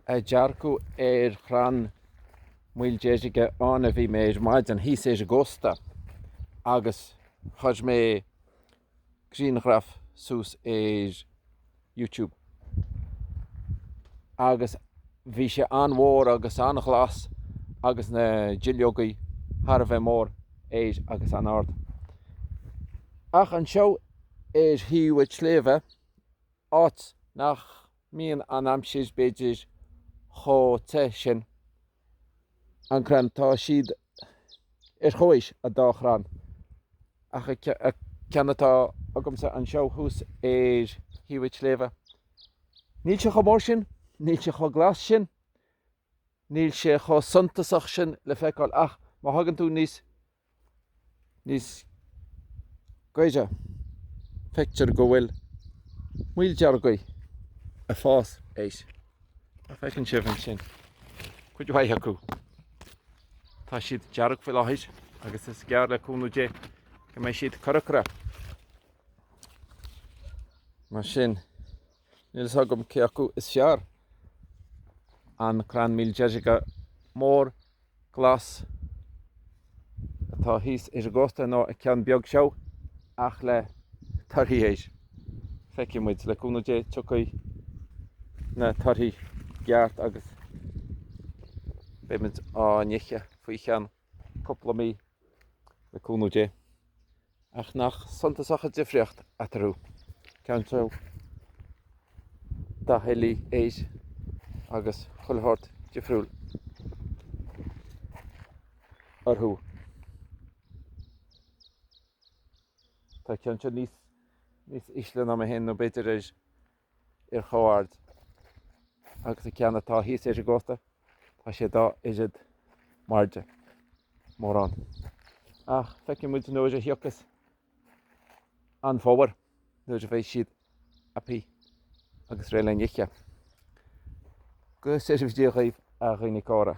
a dearcú chrann muil déige an a bhí méid maid an hí sé agosta agus chuid mé grínraf sús YouTube agus bhí sé anmhór agus an glas agus na dileogaí Har bheith mór agus an ard. Ach an seo híú sléomh áit nach míon an amsís beidir te sin an chrann tá siad chomhaois a dá chrann. Ach ceannatá agamsa an seo hús híú sléomh. Níl sé chomór sin, níl sé cho glas sin, níl sé cho suntasach sin le feiceáil ach má hagann tú níos gaide feictear go bhfuil muil deargaí a fás a feicinn sibhann sin chuid bhaith acu. Tá siad dearg fi láthir agus is gear le cúnú dé go mbeidh siad caracra mar sin níl agam cé acu is fear an chrann míl deige mór glas atá híos agosta nó a ceann beag seo ach le tarthaí feicimiid le cúnú dé tucaí na tarthaí geart agus béimiid ániche faoi cheann coppla mí le cúnú dé ach nach suntasacha difriocht atarú ceann seo dá helí agus chulthart difriúil orthú. Tá ceann seo níos isle ná hen nó beidir ar chomhaird agus ceanna tá híos agosta tá sé dá iad marde mórrán. Ach feicimiid nó a thiocas an fómhar nó a bheith siad apí agus réile niche. Go sé bhdíochaíh a chuoine cára.